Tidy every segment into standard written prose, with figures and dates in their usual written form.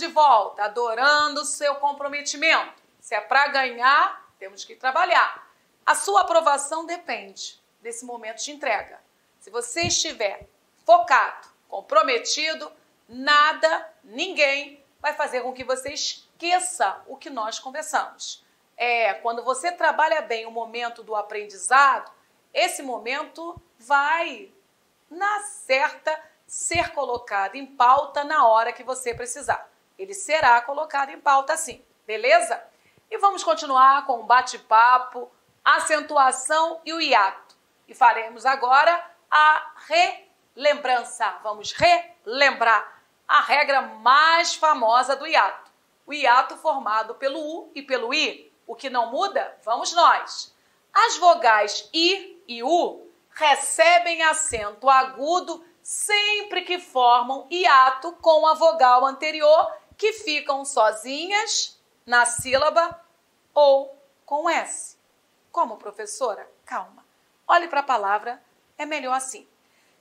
de volta, adorando o seu comprometimento. Se é para ganhar, temos que trabalhar. A sua aprovação depende desse momento de entrega. Se você estiver focado, comprometido, nada, ninguém vai fazer com que você esqueça o que nós conversamos. Quando você trabalha bem o momento do aprendizado, esse momento vai, na certa, ser colocado em pauta na hora que você precisar. Ele será colocado em pauta sim, beleza? E vamos continuar com o bate-papo, acentuação e o hiato. E faremos agora a relembrança. Vamos relembrar a regra mais famosa do hiato. O hiato formado pelo U e pelo I. O que não muda, vamos nós. As vogais I e U recebem acento agudo sempre que formam hiato com a vogal anterior, que ficam sozinhas na sílaba ou com S. Como, professora? Calma. Olhe para a palavra, é melhor assim.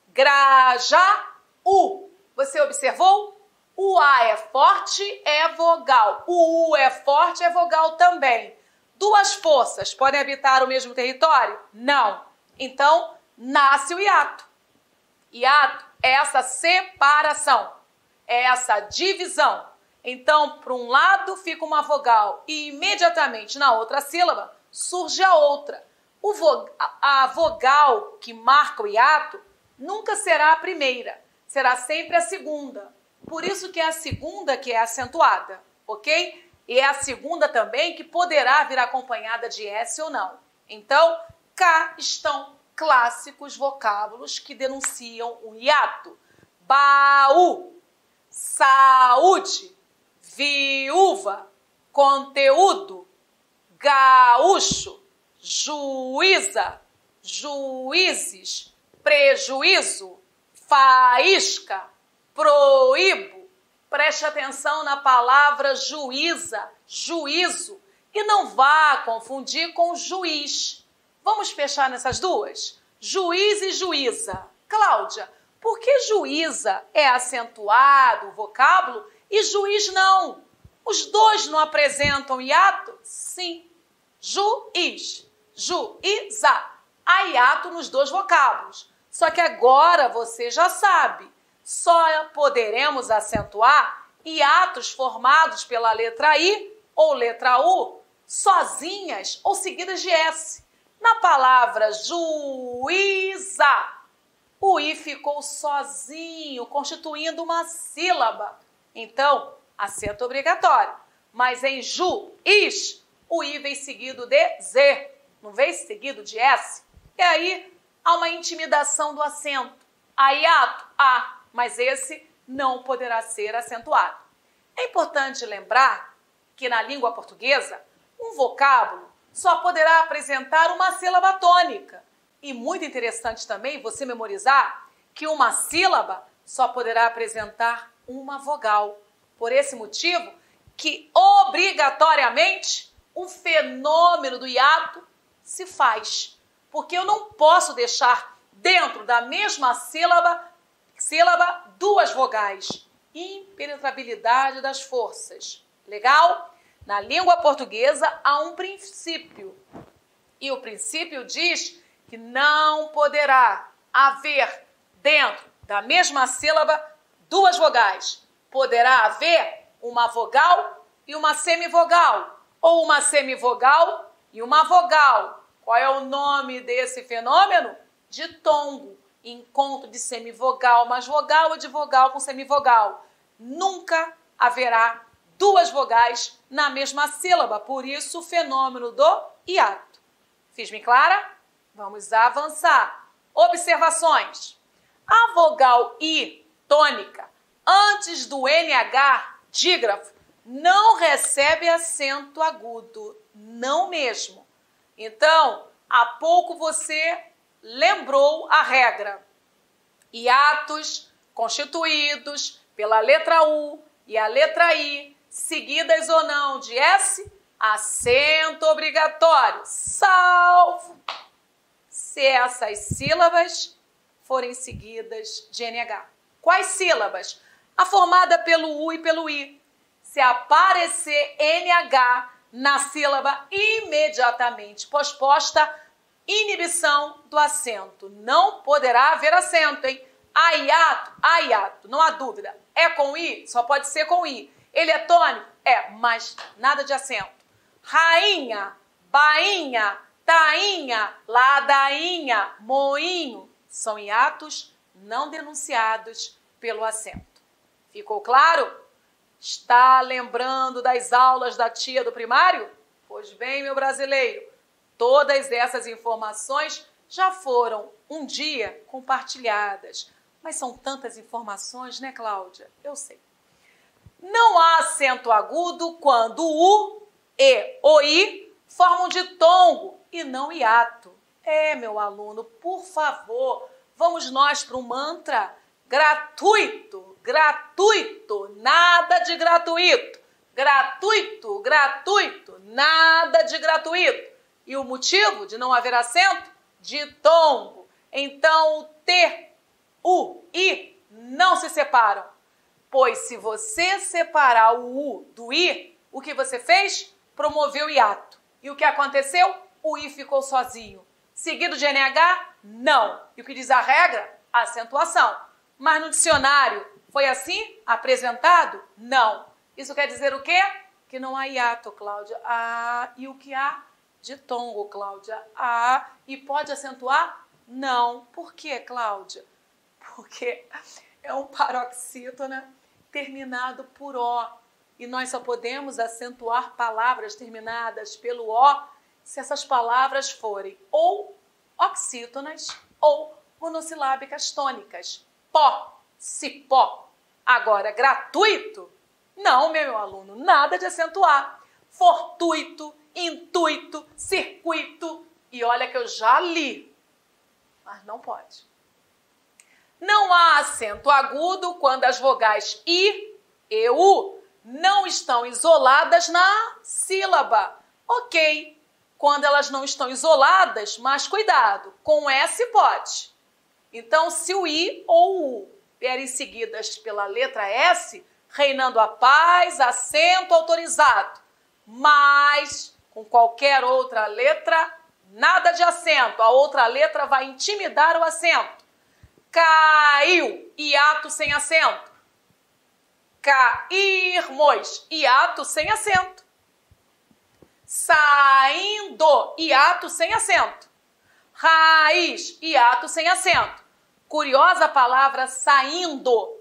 Grajaú. Você observou? O A é forte, é vogal. O U é forte, é vogal também. Duas forças podem habitar o mesmo território? Não. Então, nasce o hiato. Hiato é essa separação, é essa divisão. Então, para um lado fica uma vogal e imediatamente na outra sílaba surge a outra. A vogal que marca o hiato nunca será a primeira, será sempre a segunda. Por isso que é a segunda que é acentuada, ok? E é a segunda também que poderá vir acompanhada de S ou não. Então, cá estão clássicos vocábulos que denunciam o hiato. Baú, saúde, viúva, conteúdo, gaúcho, juíza, juízes, prejuízo, faísca, proíbo. Preste atenção na palavra juíza, juízo, e não vá confundir com juiz. Vamos fechar nessas duas? Juiz e juíza. Cláudia, por que juíza é acentuado o vocábulo e juiz não? Os dois não apresentam hiato? Sim. Juiz, juíza. Há hiato nos dois vocábulos. Só que agora você já sabe. Só poderemos acentuar hiatos formados pela letra I ou letra U sozinhas ou seguidas de S. Na palavra juíza, o I ficou sozinho, constituindo uma sílaba. Então, acento obrigatório. Mas em juiz, o I vem seguido de Z, não vem seguido de S. E aí, há uma intimidação do acento. Há hiato? Há. Mas esse não poderá ser acentuado. É importante lembrar que na língua portuguesa, um vocábulo só poderá apresentar uma sílaba tônica. E muito interessante também você memorizar que uma sílaba só poderá apresentar uma vogal. Por esse motivo que, obrigatoriamente, o fenômeno do hiato se faz. Porque eu não posso deixar dentro da mesma sílaba duas vogais. Impenetrabilidade das forças. Legal? Na língua portuguesa há um princípio. E o princípio diz que não poderá haver dentro da mesma sílaba duas vogais. Poderá haver uma vogal e uma semivogal. Ou uma semivogal e uma vogal. Qual é o nome desse fenômeno? Ditongo. Encontro de semivogal mais vogal ou de vogal com semivogal. Nunca haverá duas vogais na mesma sílaba. Por isso, o fenômeno do hiato. Fiz-me clara? Vamos avançar. Observações. A vogal I tônica, antes do NH, dígrafo, não recebe acento agudo. Não mesmo. Então, há pouco você lembrou a regra. Hiatos constituídos pela letra U e a letra I, seguidas ou não de S, acento obrigatório, salvo se essas sílabas forem seguidas de NH. Quais sílabas? A formada pelo U e pelo I. se aparecer NH na sílaba imediatamente posposta, inibição do acento. Não poderá haver acento, hein? A hiato, não há dúvida. É com I? Só pode ser com I. Ele é tônico? É, mas nada de acento. Rainha, bainha, tainha, ladainha, moinho, são hiatos não denunciados pelo acento. Ficou claro? Está lembrando das aulas da tia do primário? Pois bem, meu brasileiro, todas essas informações já foram um dia compartilhadas. Mas são tantas informações, né, Cláudia? Eu sei. Não há acento agudo quando o e o i formam ditongo e não hiato. Meu aluno, por favor, vamos nós para um mantra gratuito, gratuito, nada de gratuito, gratuito, gratuito, nada de gratuito. E o motivo de não haver acento? Ditongo. Então, o T, U, I não se separam. Pois se você separar o U do I, o que você fez? Promoveu o hiato. E o que aconteceu? O I ficou sozinho. Seguido de NH? Não. E o que diz a regra? Acentuação. Mas no dicionário foi assim apresentado? Não. Isso quer dizer o quê? Que não há hiato, Cláudia. E o que há? Ditongo, Cláudia. E pode acentuar? Não. Por quê, Cláudia? Porque é um paroxítona terminado por O. E nós só podemos acentuar palavras terminadas pelo O se essas palavras forem ou oxítonas ou monossilábicas tônicas. Pó, cipó. Agora, gratuito? Não, meu aluno, nada de acentuar. Fortuito, intuito, circuito. E olha que eu já li, mas não pode. Não há acento agudo quando as vogais I e U não estão isoladas na sílaba. Ok, quando elas não estão isoladas, mas cuidado, com S pode. Então, se o I ou o U vierem seguidas pela letra S, reinando a paz, acento autorizado. Mas, com qualquer outra letra, nada de acento. A outra letra vai intimidar o acento. Caiu, hiato sem acento. Cairmos, hiato sem acento. Saindo, hiato sem acento. Raiz, hiato sem acento. Curiosa palavra saindo.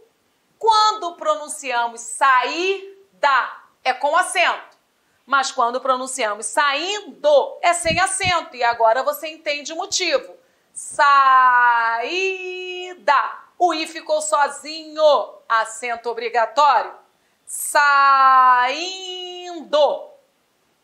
Quando pronunciamos saída, é com acento. Mas quando pronunciamos saindo, é sem acento. E agora você entende o motivo. Saída. O I ficou sozinho. Acento obrigatório. Saindo.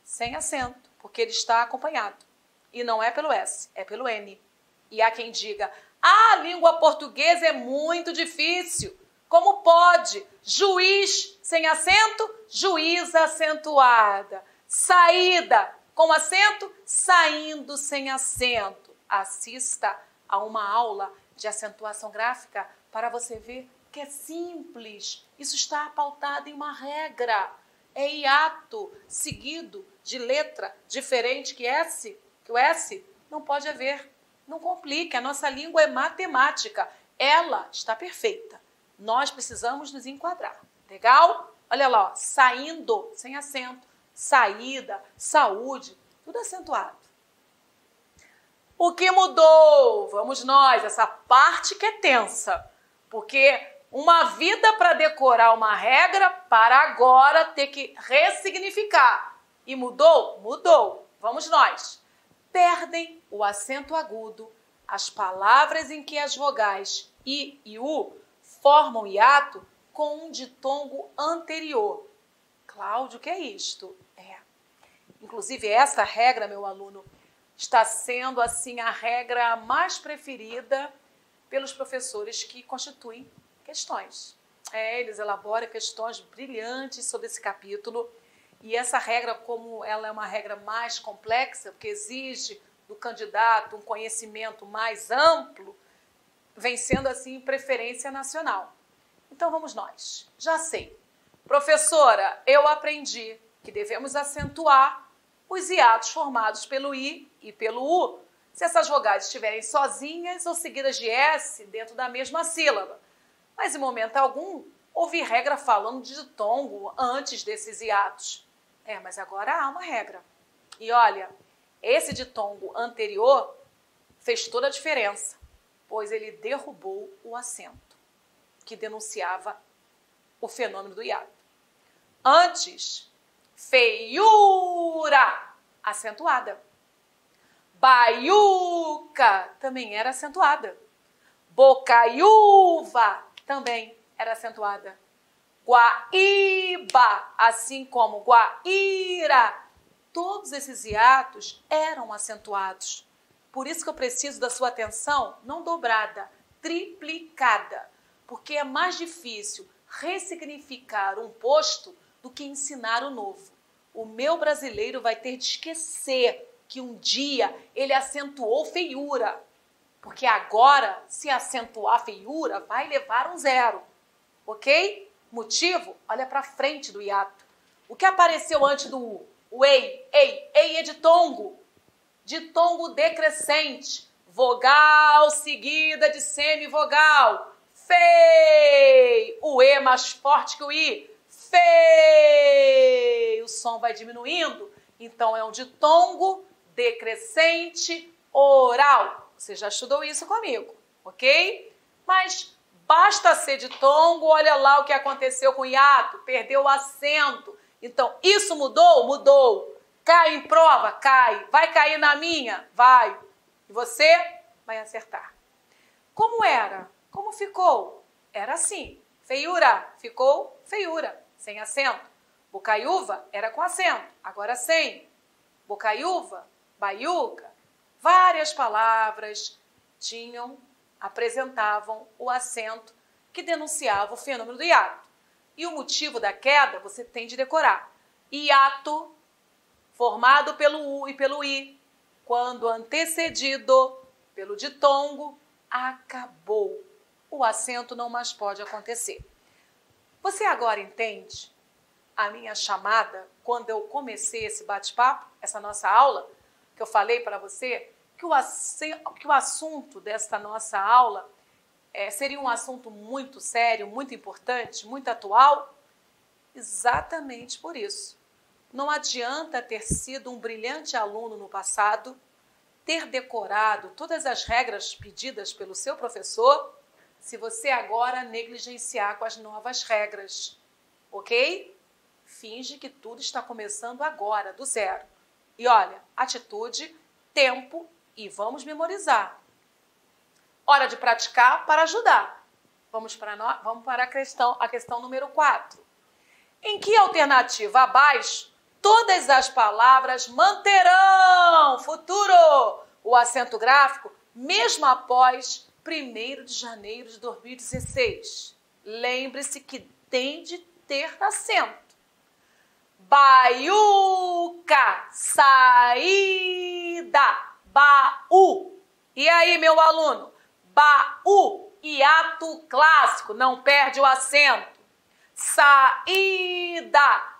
Sem acento, porque ele está acompanhado. E não é pelo S, é pelo N. E há quem diga, a língua portuguesa é muito difícil. Como pode? Juiz sem acento, juiz acentuada. Saída com acento, saindo sem acento. Assista a uma aula de acentuação gráfica para você ver que é simples. Isso está pautado em uma regra. É hiato seguido de letra diferente que S, que o S não pode haver. Não complique, a nossa língua é matemática. Ela está perfeita. Nós precisamos nos enquadrar. Legal? Olha lá, ó, saindo, sem acento, saída, saúde, tudo acentuado. O que mudou? Vamos nós, essa parte que é tensa. Porque uma vida para decorar uma regra, para agora ter que ressignificar. E mudou? Mudou. Vamos nós. Perdem o acento agudo as palavras em que as vogais I e U formam hiato com um ditongo anterior. Cláudio, o que é isto? Inclusive, essa regra, meu aluno, está sendo assim a regra mais preferida pelos professores que constituem questões. Eles elaboram questões brilhantes sobre esse capítulo. E essa regra, como ela é uma regra mais complexa, porque exige do candidato um conhecimento mais amplo, vem sendo assim preferência nacional. Então vamos nós. Já sei. Professora, eu aprendi que devemos acentuar os hiatos formados pelo I e pelo U, se essas vogais estiverem sozinhas ou seguidas de S dentro da mesma sílaba. Mas em momento algum, ouvi regra falando de ditongo antes desses hiatos. Mas agora há uma regra. E olha, esse ditongo anterior fez toda a diferença, pois ele derrubou o acento, que denunciava o fenômeno do hiato. Antes, feiura, acentuada. Baiuca também era acentuada. Bocaiúva também era acentuada. Guaíba, assim como Guaíra, todos esses hiatos eram acentuados. Por isso que eu preciso da sua atenção não dobrada, triplicada, porque é mais difícil ressignificar um posto do que ensinar o novo. O meu brasileiro vai ter de esquecer que um dia ele acentuou feiura, porque agora, se acentuar feiura, vai levar um 0, ok? Motivo? Olha para frente do hiato. O que apareceu antes do U? O ei é ditongo decrescente, vogal seguida de semivogal, fei, o E mais forte que o I, fei, o som vai diminuindo, então é um ditongo decrescente oral. Você já estudou isso comigo, ok? Mas basta ser ditongo, olha lá o que aconteceu com o hiato, perdeu o acento. Então, isso mudou? Mudou. Cai em prova? Cai. Vai cair na minha? Vai. E você vai acertar. Como era? Como ficou? Era assim. Feiura. Ficou feiura, sem acento. Bocaiúva era com acento, agora sem. Bocaiúva, baiuca. Várias palavras apresentavam o acento que denunciava o fenômeno do hiato. E o motivo da queda você tem de decorar. Hiato, formado pelo U e pelo I, quando antecedido pelo ditongo, acabou. O acento não mais pode acontecer. Você agora entende a minha chamada quando eu comecei esse bate-papo, essa nossa aula, que eu falei para você, que o assunto desta nossa aula seria um assunto muito sério, muito importante, muito atual? Exatamente por isso. Não adianta ter sido um brilhante aluno no passado, ter decorado todas as regras pedidas pelo seu professor, se você agora negligenciar com as novas regras, ok? Finge que tudo está começando agora, do 0. E olha, atitude, tempo e vamos memorizar. Hora de praticar para ajudar. Vamos para a questão número 4. Em que alternativa abaixo todas as palavras manterão, futuro, o acento gráfico, mesmo após 1º de janeiro de 2016? Lembre-se que tem de ter acento. Baiuca, saída, baú. E aí, meu aluno? Baú, hiato clássico, não perde o acento. Saída,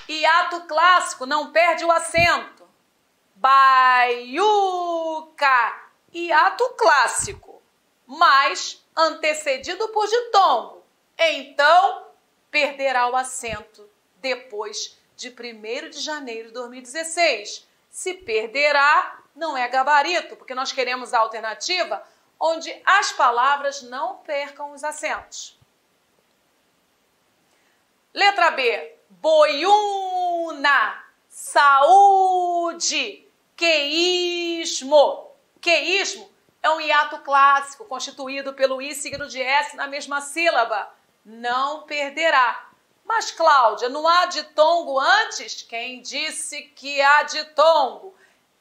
hiato clássico, não perde o acento. Baiuca, hiato clássico, mas antecedido por ditongo. Então, perderá o acento depois de 1º de janeiro de 2016. Se perderá, não é gabarito, porque nós queremos a alternativa onde as palavras não percam os acentos. Letra B, boiuna, saúde, queísmo. Queísmo é um hiato clássico constituído pelo I seguido de S na mesma sílaba. Não perderá. Mas, Cláudia, não há ditongo antes? Quem disse que há ditongo?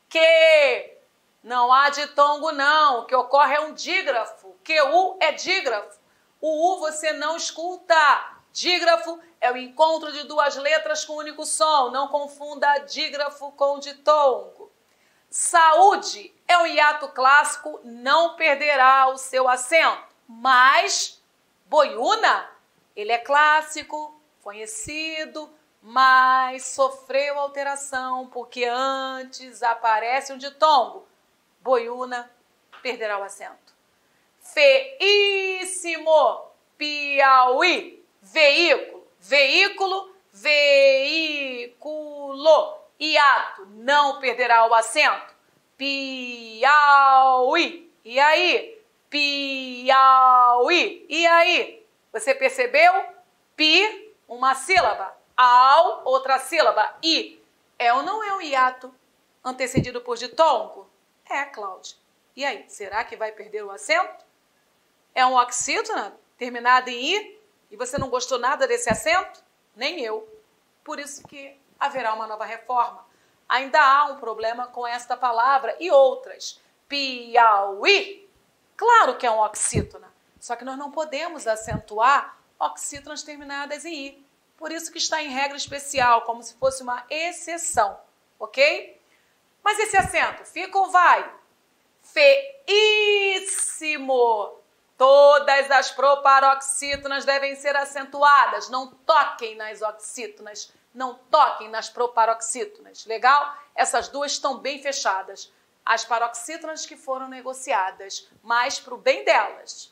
Que não há ditongo, não. O que ocorre é um dígrafo. QU é dígrafo. O U você não escuta. Dígrafo é o encontro de duas letras com um único som. Não confunda dígrafo com ditongo. Saúde é um hiato clássico, não perderá o seu acento. Mas, boiuna, ele é clássico, conhecido, mas sofreu alteração, porque antes aparece um ditongo. Boiúna perderá o acento. Feíssimo, Piauí. Veículo, veículo, veículo. Hiato, não perderá o acento. Piauí. E aí? Piauí. E aí? Você percebeu? Pi, uma sílaba. Au, outra sílaba. I. É ou não é um hiato antecedido por ditongo? É, Cláudia. E aí? Será que vai perder o acento? É um oxítona terminado em I? E você não gostou nada desse acento? Nem eu. Por isso que haverá uma nova reforma. Ainda há um problema com esta palavra e outras. Piauí. Claro que é um oxítona. Só que nós não podemos acentuar oxítonas terminadas em I. Por isso que está em regra especial, como se fosse uma exceção, ok? Mas esse acento fica ou vai? Feíssimo. Todas as proparoxítonas devem ser acentuadas. Não toquem nas oxítonas, não toquem nas proparoxítonas. Legal? Essas duas estão bem fechadas. As paroxítonas que foram negociadas, mas para o bem delas.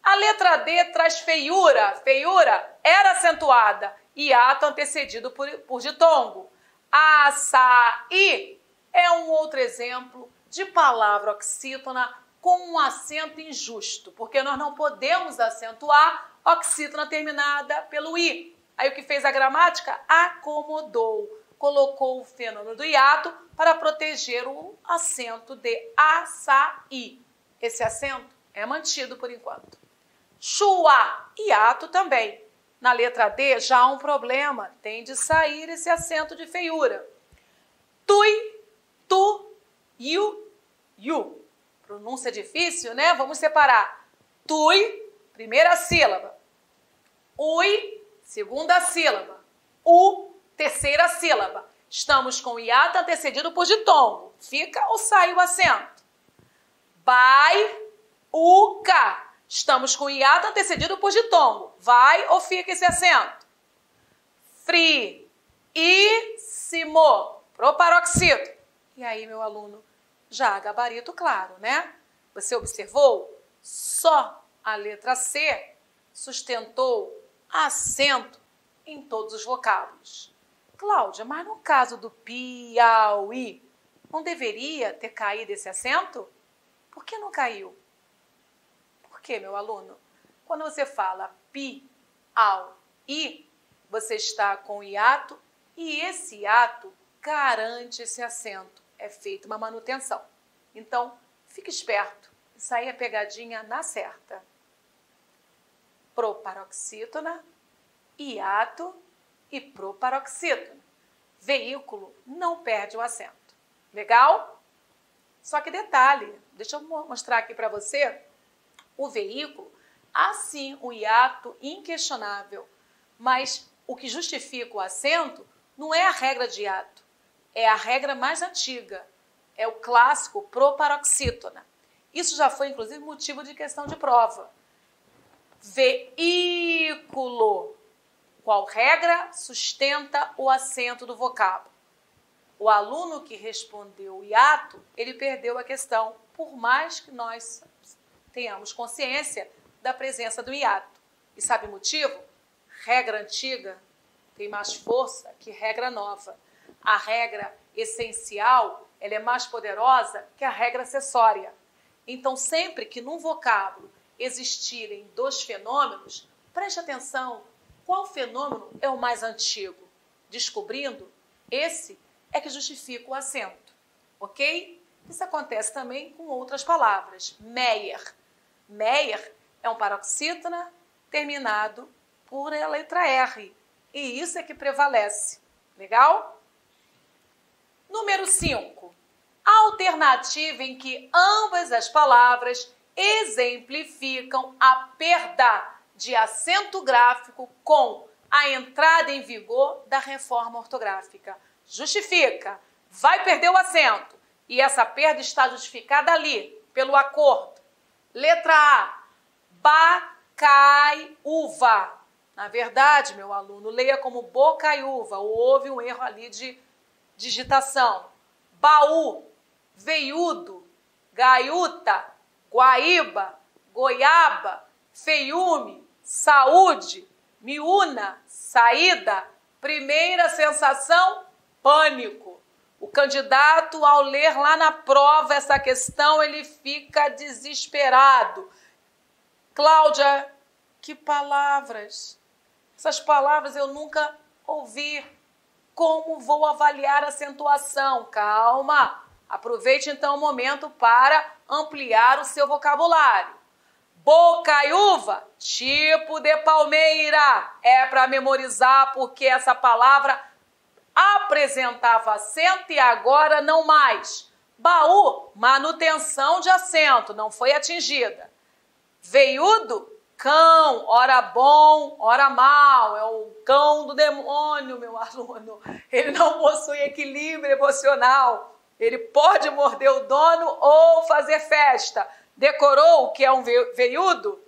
A letra D traz feiura. Feiura era acentuada. Hiato antecedido por ditongo. Açaí é um outro exemplo de palavra oxítona com um acento injusto, porque nós não podemos acentuar oxítona terminada pelo I. Aí o que fez a gramática? Acomodou, colocou o fenômeno do hiato para proteger o acento de açaí. Esse acento é mantido por enquanto. Chua, hiato também. Na letra D já há um problema, tem de sair esse acento de feiura. Tui, tu, iu, iu. Pronúncia difícil, né? Vamos separar. Tui, primeira sílaba. Ui, segunda sílaba. U, terceira sílaba. Estamos com hiato antecedido por ditongo. Fica ou sai o acento? Bai, uca. Estamos com hiato antecedido por ditongo. Vai ou fica esse acento? Fri-íssimo. Proparoxítono. E aí, meu aluno, já gabarito claro, né? Você observou? Só a letra C sustentou acento em todos os vocábulos. Cláudia, mas no caso do Piauí, não deveria ter caído esse acento? Por que não caiu? Por que, meu aluno? Quando você fala Pi-au-i, você está com hiato e esse hiato garante esse acento. É feita uma manutenção. Então, fique esperto. Isso aí é pegadinha na certa. Proparoxítona, hiato e proparoxítona. Veículo não perde o acento. Legal? Só que detalhe, deixa eu mostrar aqui para você. O veículo, há sim um hiato inquestionável, mas o que justifica o acento não é a regra de hiato, é a regra mais antiga, é o clássico proparoxítona. Isso já foi, inclusive, motivo de questão de prova. Veículo. Qual regra sustenta o acento do vocábulo? O aluno que respondeu hiato, ele perdeu a questão, por mais que nós tenhamos consciência da presença do hiato. E sabe o motivo? Regra antiga tem mais força que regra nova. A regra essencial, ela é mais poderosa que a regra acessória. Então, sempre que num vocábulo existirem dois fenômenos, preste atenção, qual fenômeno é o mais antigo? Descobrindo, esse é que justifica o acento, ok? Isso acontece também com outras palavras. Meyer. Meyer é um paroxítona terminado por a letra R. E isso é que prevalece. Legal? Número 5. Alternativa em que ambas as palavras exemplificam a perda de acento gráfico com a entrada em vigor da reforma ortográfica. Justifica. Vai perder o acento. E essa perda está justificada ali, pelo acordo. Letra A. Bacaiúva. Na verdade, meu aluno, leia como bocaiúva. Houve um erro ali de digitação. Baú, veiudo, gaiuta, guaíba, goiaba, feiume, saúde, miúna, saída. Primeira sensação, pânico. O candidato, ao ler lá na prova essa questão, ele fica desesperado. Cláudia, que palavras? Essas palavras eu nunca ouvi. Como vou avaliar a acentuação? Calma, aproveite então o momento para ampliar o seu vocabulário. Bocaiúva, tipo de palmeira. É para memorizar porque essa palavra apresentava acento e agora não mais. Baú, manutenção de acento, não foi atingida. Veiudo, cão, ora bom, ora mal, é o cão do demônio, meu aluno. Ele não possui equilíbrio emocional. Ele pode morder o dono ou fazer festa. Decorou o que é um veiudo?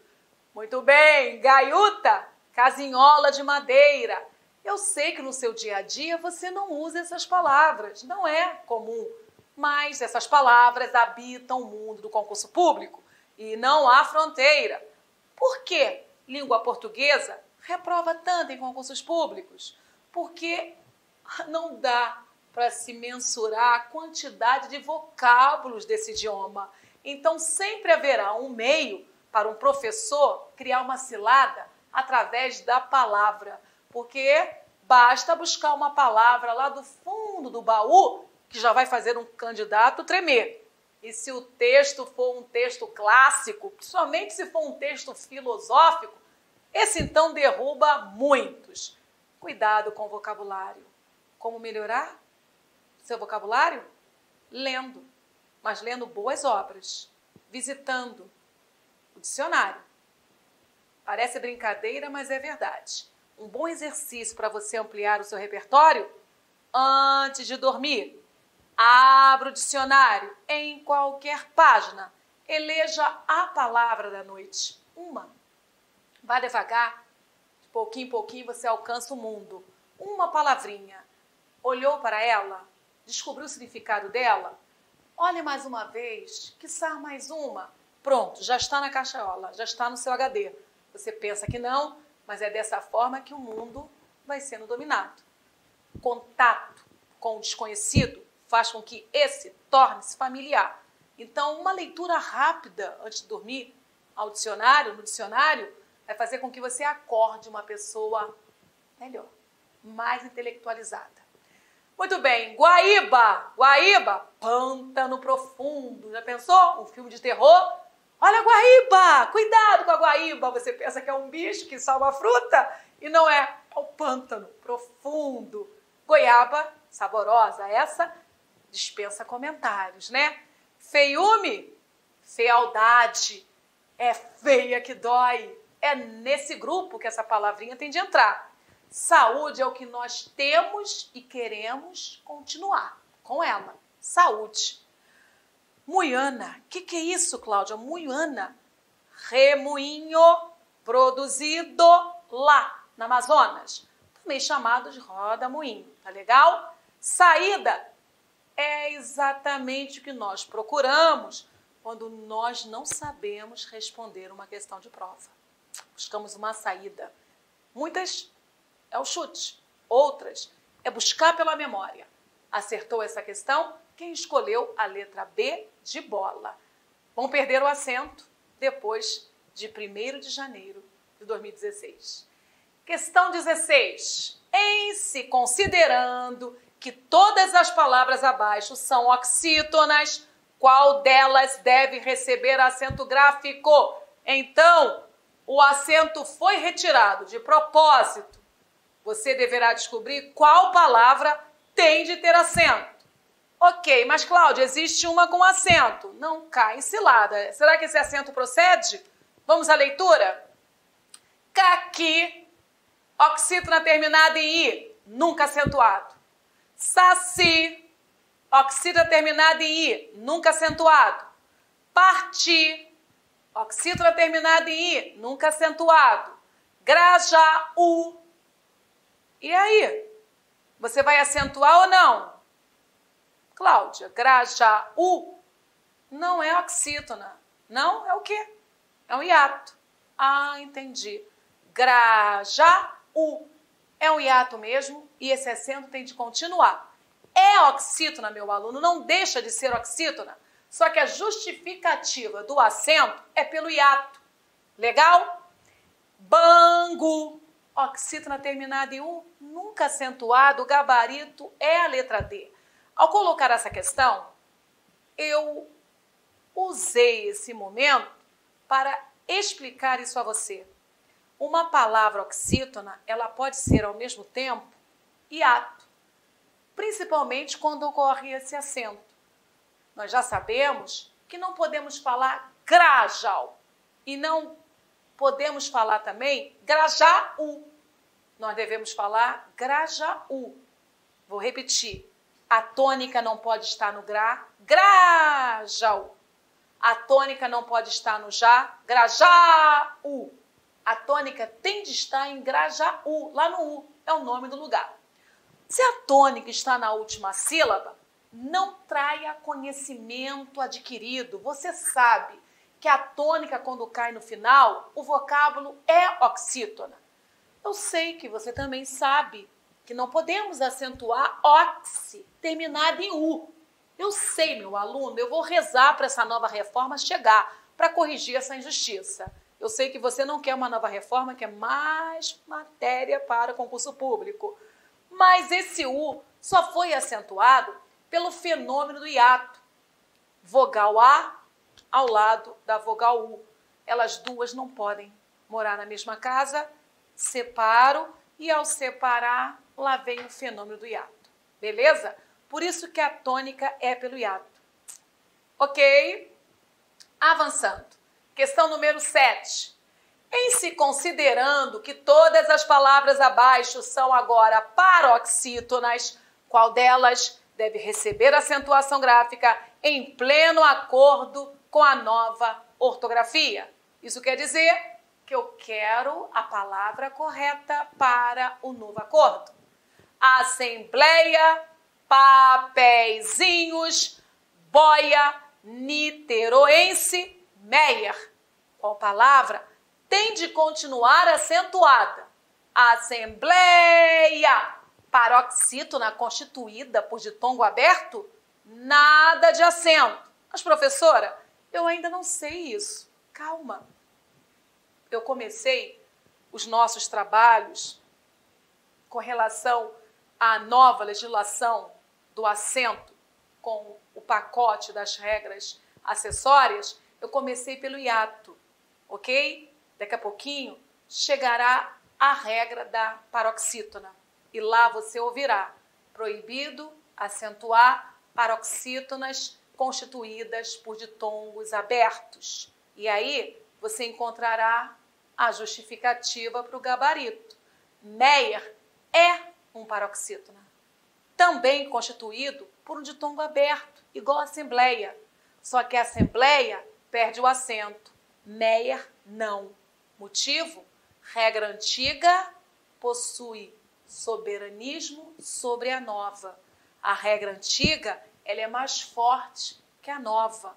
Muito bem, gaiuta, casinhola de madeira. Eu sei que no seu dia a dia você não usa essas palavras, não é comum, mas essas palavras habitam o mundo do concurso público e não há fronteira. Por que língua portuguesa reprova tanto em concursos públicos? Porque não dá para se mensurar a quantidade de vocábulos desse idioma. Então, sempre haverá um meio para um professor criar uma cilada através da palavra, porque basta buscar uma palavra lá do fundo do baú que já vai fazer um candidato tremer. E se o texto for um texto clássico, somente se for um texto filosófico, esse então derruba muitos. Cuidado com o vocabulário. Como melhorar seu vocabulário? Lendo, mas lendo boas obras, visitando o dicionário. Parece brincadeira, mas é verdade. Um bom exercício para você ampliar o seu repertório? Antes de dormir, abra o dicionário em qualquer página. Eleja a palavra da noite. Uma. Vá devagar. De pouquinho em pouquinho você alcança o mundo. Uma palavrinha. Olhou para ela? Descobriu o significado dela? Olhe mais uma vez. Quiçá mais uma. Pronto, já está na caixola, já está no seu HD. Você pensa que não, mas é dessa forma que o mundo vai sendo dominado. Contato com o desconhecido faz com que esse torne-se familiar. Então, uma leitura rápida antes de dormir no dicionário, vai fazer com que você acorde uma pessoa melhor, mais intelectualizada. Muito bem, Guaíba, pântano profundo. Já pensou? Um filme de terror? Olha a Guaíba, cuidado com a Guaíba. Você pensa que é um bicho, que só uma fruta, e não é, é o pântano profundo. Goiaba, saborosa, essa dispensa comentários, né? Feiume, fealdade, é feia que dói. É nesse grupo que essa palavrinha tem de entrar. Saúde é o que nós temos e queremos continuar com ela. Saúde. Muiana. O que é isso, Cláudia? Muiana. Remoinho produzido lá na Amazonas. Também chamado de roda-moinho. Tá legal? Saída é exatamente o que nós procuramos quando nós não sabemos responder uma questão de prova. Buscamos uma saída. Muitas é o chute, outras é buscar pela memória. Acertou essa questão quem escolheu a letra B de bola. Vão perder o assento depois de 1º de janeiro de 2016. Questão 16. Em se considerando que todas as palavras abaixo são oxítonas, qual delas deve receber acento gráfico? Então, o acento foi retirado de propósito. Você deverá descobrir qual palavra tem de ter acento. Ok, mas Cláudia, existe uma com acento. Não cai em cilada. Será que esse acento procede? Vamos à leitura? Caqui, oxítona terminada em I, nunca acentuado. Saci, oxítona terminada em I, nunca acentuado. Parti, oxítona terminada em I, nunca acentuado. Grajaú. E aí? Você vai acentuar ou não? Cláudia, Grajaú não é oxítona. Não, é o quê? É um hiato. Ah, entendi. Grajaú. É um hiato mesmo e esse acento tem de continuar. É oxítona, meu aluno, não deixa de ser oxítona. Só que a justificativa do acento é pelo hiato. Legal? Bangu. Oxítona terminada em U, nunca acentuado, o gabarito é a letra D. Ao colocar essa questão, eu usei esse momento para explicar isso a você. Uma palavra oxítona, ela pode ser ao mesmo tempo hiato, principalmente quando ocorre esse acento. Nós já sabemos que não podemos falar Grajaú e não podemos falar também Grajaú. Nós devemos falar Grajaú. Vou repetir. A tônica não pode estar no gra, Grajaú. A tônica não pode estar no já, Grajaú. A tônica tem de estar em Grajaú, lá no U, é o nome do lugar. Se a tônica está na última sílaba, não traia conhecimento adquirido. Você sabe que a tônica, quando cai no final, o vocábulo é oxítona. Eu sei que você também sabe que não podemos acentuar oxi, terminado em U. Eu sei, meu aluno, eu vou rezar para essa nova reforma chegar, para corrigir essa injustiça. Eu sei que você não quer uma nova reforma, quer mais matéria para concurso público. Mas esse U só foi acentuado pelo fenômeno do hiato. Vogal A ao lado da vogal U. Elas duas não podem morar na mesma casa. Separo e ao separar, lá vem o fenômeno do hiato. Beleza? Por isso que a tônica é pelo hiato. Ok? Avançando. Questão número 7. Em se considerando que todas as palavras abaixo são agora paroxítonas, qual delas deve receber acentuação gráfica em pleno acordo com a nova ortografia? Isso quer dizer que eu quero a palavra correta para o novo acordo. Assembleia, papeizinhos, boia, niteroense, Meyer. Qual palavra tem de continuar acentuada? Assembleia. Paroxítona constituída por ditongo aberto? Nada de acento. Mas, professora, eu ainda não sei isso. Calma. Eu comecei os nossos trabalhos com relação à nova legislação do acento com o pacote das regras acessórias. Eu comecei pelo hiato, ok? Daqui a pouquinho chegará a regra da paroxítona. E lá você ouvirá proibido acentuar paroxítonas constituídas por ditongos abertos. E aí você encontrará a justificativa para o gabarito. Meyer é um paroxítona, também constituído por um ditongo aberto, igual a assembleia. Só que a assembleia perde o acento. Meyer não. Motivo? Regra antiga possui soberanismo sobre a nova. A regra antiga, ela é mais forte que a nova.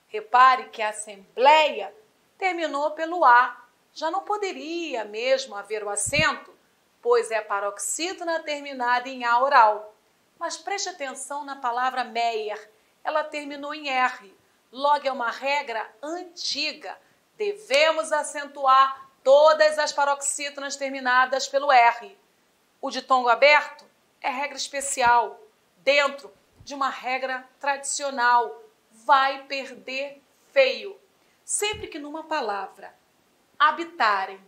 Repare que a assembleia terminou pelo A. Já não poderia mesmo haver o acento, pois é paroxítona terminada em A oral. Mas preste atenção na palavra Meyer. Ela terminou em R. Logo é uma regra antiga. Devemos acentuar todas as paroxítonas terminadas pelo R. O ditongo aberto é regra especial, dentro de uma regra tradicional. Vai perder feio. Sempre que numa palavra habitarem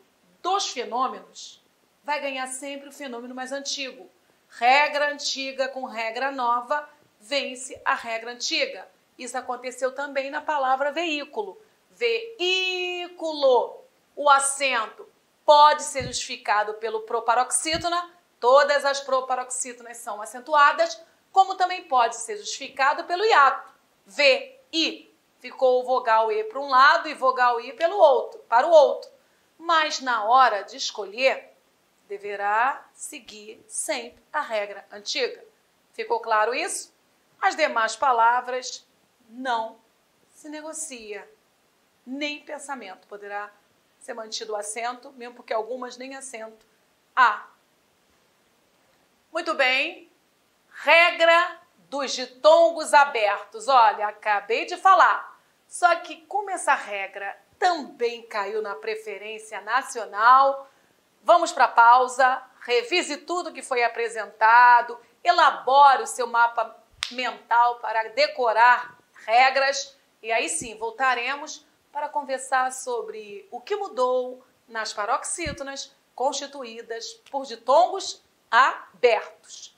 dois fenômenos, vai ganhar sempre o fenômeno mais antigo. Regra antiga com regra nova, vence a regra antiga. Isso aconteceu também na palavra veículo. Veículo. O acento pode ser justificado pelo proparoxítona, todas as proparoxítonas são acentuadas, como também pode ser justificado pelo hiato. V, I. Ficou o vogal E para um lado e vogal I para o outro. mas na hora de escolher, deverá seguir sempre a regra antiga. Ficou claro isso? As demais palavras não se negocia. Nem pensamento poderá ser mantido o acento, mesmo porque algumas nem acento há. Muito bem. Regra dos ditongos abertos. Olha, acabei de falar. Só que como essa regra também caiu na preferência nacional, vamos para a pausa, revise tudo que foi apresentado, elabore o seu mapa mental para decorar regras e aí sim voltaremos para conversar sobre o que mudou nas paroxítonas constituídas por ditongos abertos.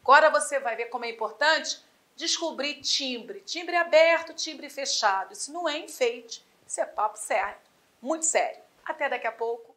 Agora você vai ver como é importante descobrir timbre. Timbre aberto, timbre fechado. Isso não é enfeite, isso é papo sério, muito sério. Até daqui a pouco.